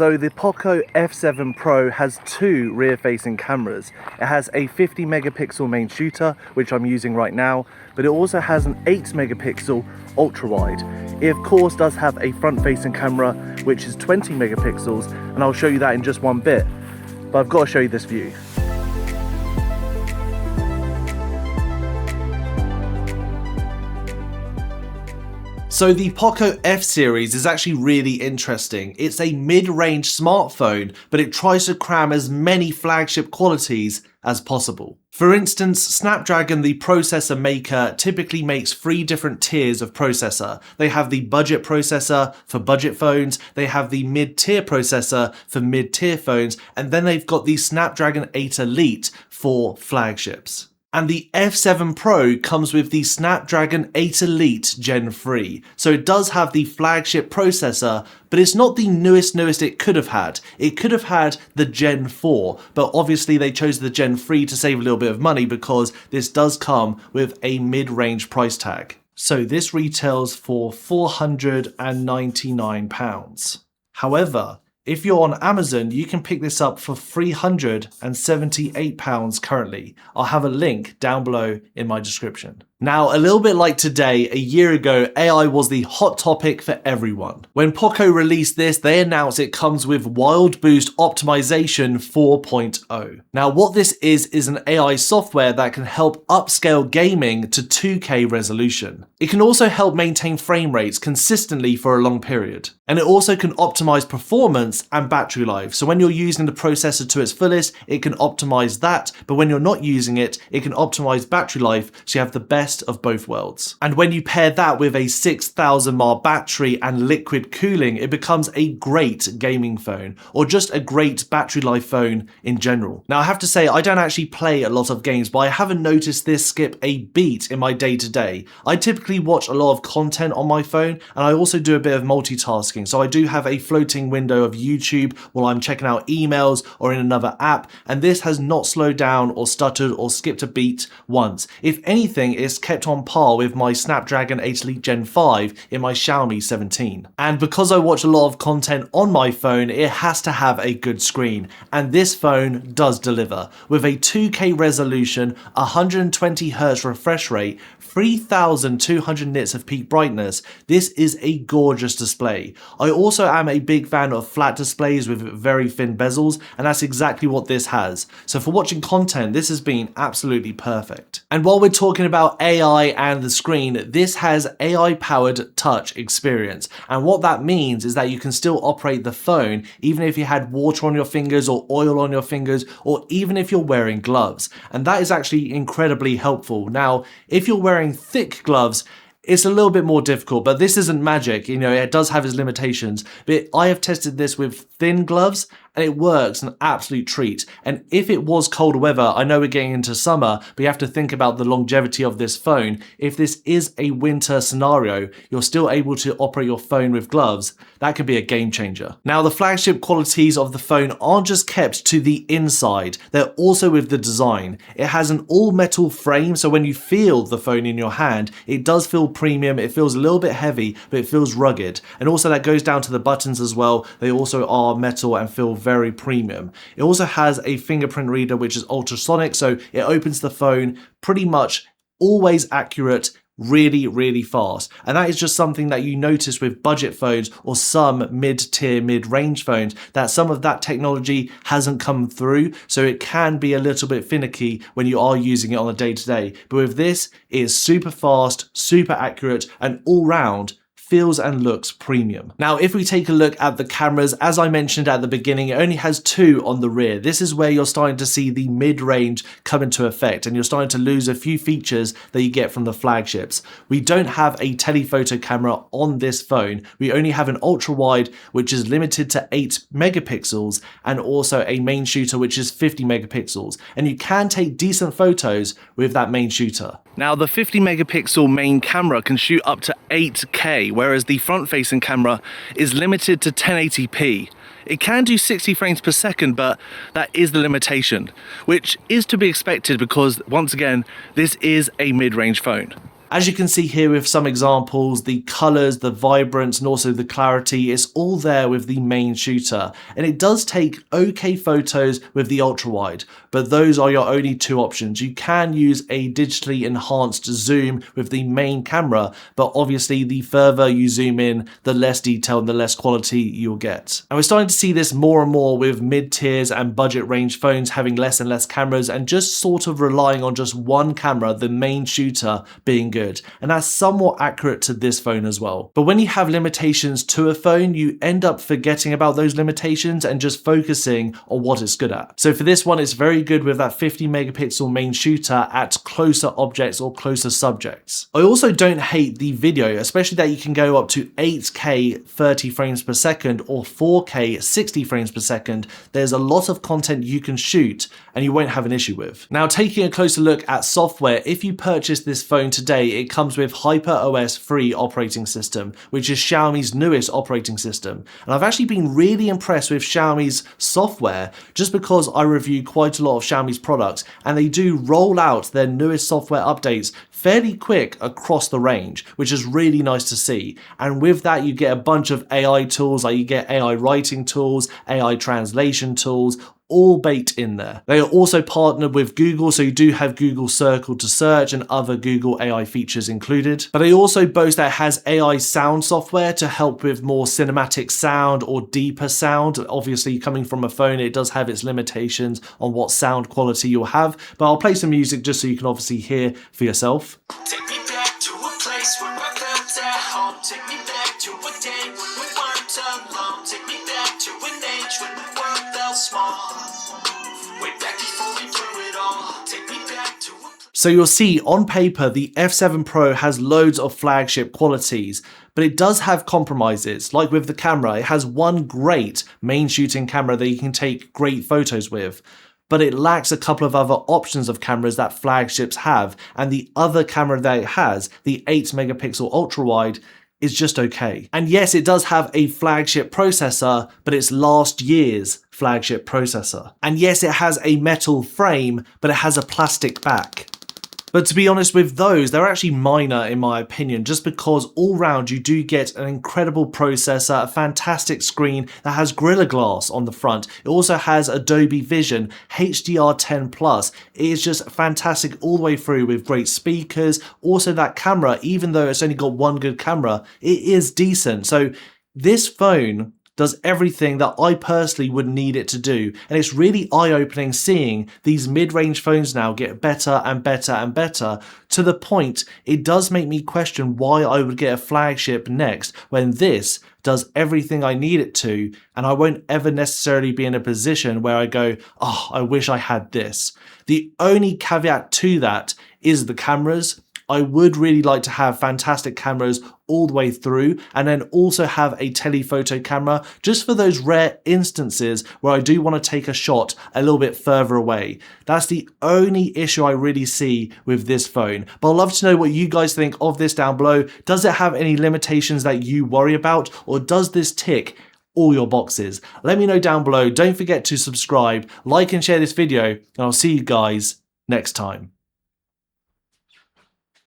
So the Poco F7 Pro has two rear-facing cameras. It has a 50 megapixel main shooter, which I'm using right now, but it also has an 8 megapixel ultra-wide. It of course does have a front-facing camera, which is 20 megapixels, and I'll show you that in just one bit. But I've got to show you this view. So the Poco F series is actually really interesting. It's a mid-range smartphone, but it tries to cram as many flagship qualities as possible. For instance, Snapdragon, the processor maker, typically makes 3 different tiers of processor. They have the budget processor for budget phones, they have the mid-tier processor for mid-tier phones, and then they've got the Snapdragon 8 Elite for flagships. And the F7 Pro comes with the Snapdragon 8 Elite Gen 3. So it does have the flagship processor, but it's not the newest it could have had. It could have had the Gen 4, but obviously they chose the Gen 3 to save a little bit of money because this does come with a mid-range price tag. So this retails for £499. However, if you're on Amazon, you can pick this up for £378 currently. I'll have a link down below in my description. Now, a little bit like today, a year ago, AI was the hot topic for everyone. When Poco released this, they announced it comes with Wild Boost Optimization 4.0. Now, what this is an AI software that can help upscale gaming to 2K resolution. It can also help maintain frame rates consistently for a long period. And it also can optimize performance and battery life. So when you're using the processor to its fullest, it can optimize that. But when you're not using it, it can optimize battery life so you have the best of both worlds. And when you pair that with a 6,000 mAh battery and liquid cooling, it becomes a great gaming phone, or just a great battery life phone in general. Now I have to say, I don't actually play a lot of games, but I haven't noticed this skip a beat in my day-to-day. I typically watch a lot of content on my phone, and I also do a bit of multitasking. So I do have a floating window of YouTube while I'm checking out emails or in another app, and this has not slowed down or stuttered or skipped a beat once. If anything, it's kept on par with my Snapdragon 8 Elite Gen 5 in my Xiaomi 17. And because I watch a lot of content on my phone, it has to have a good screen, and this phone does deliver. With a 2K resolution, 120Hz refresh rate, 3200 nits of peak brightness, this is a gorgeous display. I also am a big fan of flat displays with very thin bezels, and that's exactly what this has. So for watching content, this has been absolutely perfect. And while we're talking about AI and the screen, this has AI-powered touch experience. And what that means is that you can still operate the phone even if you had water on your fingers or oil on your fingers, or even if you're wearing gloves. And that is actually incredibly helpful. Now, if you're wearing thick gloves, it's a little bit more difficult, but this isn't magic. You know, it does have its limitations, but I have tested this with thin gloves and it works, an absolute treat. And if it was colder weather, I know we're getting into summer, but you have to think about the longevity of this phone. If this is a winter scenario, you're still able to operate your phone with gloves. That could be a game changer. Now, the flagship qualities of the phone aren't just kept to the inside, they're also with the design. It has an all metal frame, so when you feel the phone in your hand, it does feel premium. It feels a little bit heavy, but it feels rugged. And also that goes down to the buttons as well. They also are metal and feel very premium. It also has a fingerprint reader, which is ultrasonic, so it opens the phone pretty much always accurate, really fast. And that is just something that you notice with budget phones or some mid-tier, mid-range phones, that some of that technology hasn't come through, so it can be a little bit finicky when you are using it on a day-to-day. But with this, it is super fast, super accurate, and all round feels and looks premium. Now, if we take a look at the cameras, as I mentioned at the beginning, it only has 2 on the rear. This is where you're starting to see the mid-range come into effect, and you're starting to lose a few features that you get from the flagships. We don't have a telephoto camera on this phone. We only have an ultra-wide, which is limited to 8 megapixels, and also a main shooter, which is 50 megapixels. And you can take decent photos with that main shooter. Now, the 50 megapixel main camera can shoot up to 8K, whereas the front-facing camera is limited to 1080p. It can do 60 frames per second, but that is the limitation, which is to be expected because, once again, this is a mid-range phone. As you can see here with some examples, the colors, the vibrance, and also the clarity is all there with the main shooter. And it does take okay photos with the ultra wide, but those are your only two options. You can use a digitally enhanced zoom with the main camera, but obviously the further you zoom in, the less detail and the less quality you'll get. And we're starting to see this more and more with mid-tiers and budget range phones having less and less cameras and just sort of relying on just one camera, the main shooter, being good. And that's somewhat accurate to this phone as well. But when you have limitations to a phone, you end up forgetting about those limitations and just focusing on what it's good at. So for this one, it's very good with that 50 megapixel main shooter at closer objects or closer subjects. I also don't hate the video, especially that you can go up to 8K 30 frames per second or 4K 60 frames per second. There's a lot of content you can shoot and you won't have an issue with. Now, taking a closer look at software, if you purchase this phone today, it comes with HyperOS 3 operating system, which is Xiaomi's newest operating system. And I've actually been really impressed with Xiaomi's software just because I review quite a lot of Xiaomi's products and they do roll out their newest software updates fairly quick across the range, which is really nice to see. And with that, you get a bunch of AI tools, like you get AI writing tools, AI translation tools, all baked in there. They are also partnered with Google, so you do have Google Circle to search and other Google AI features included. But they also boast that it has AI sound software to help with more cinematic sound or deeper sound. Obviously, coming from a phone, it does have its limitations on what sound quality you'll have, but I'll play some music just so you can obviously hear for yourself. Take me back to a place where I felt at home. Take me back to a day when we weren't alone. Take me back to an age when the world felt small. Way back before we blew it all. Take me back to a So you'll see on paper, the F7 Pro has loads of flagship qualities, but it does have compromises. Like with the camera, it has one great main shooting camera that you can take great photos with, but it lacks a couple of other options of cameras that flagships have, and the other camera that it has, the 8 megapixel ultra wide, is just okay. And yes, it does have a flagship processor, but it's last year's flagship processor. And yes, it has a metal frame, but it has a plastic back. But to be honest with those, they're actually minor in my opinion, just because all round you do get an incredible processor, a fantastic screen that has Gorilla Glass on the front. It also has Adobe Vision, HDR10+. It is just fantastic all the way through with great speakers. Also that camera, even though it's only got one good camera, it is decent. So this phone does everything that I personally would need it to do. And it's really eye-opening seeing these mid-range phones now get better and better and better, to the point it does make me question why I would get a flagship next when this does everything I need it to, and I won't ever necessarily be in a position where I go, oh, I wish I had this. The only caveat to that is the cameras. I would really like to have fantastic cameras all the way through, and then also have a telephoto camera just for those rare instances where I do want to take a shot a little bit further away. That's the only issue I really see with this phone. But I'd love to know what you guys think of this down below. Does it have any limitations that you worry about, or does this tick all your boxes? Let me know down below. Don't forget to subscribe, like and share this video, and I'll see you guys next time.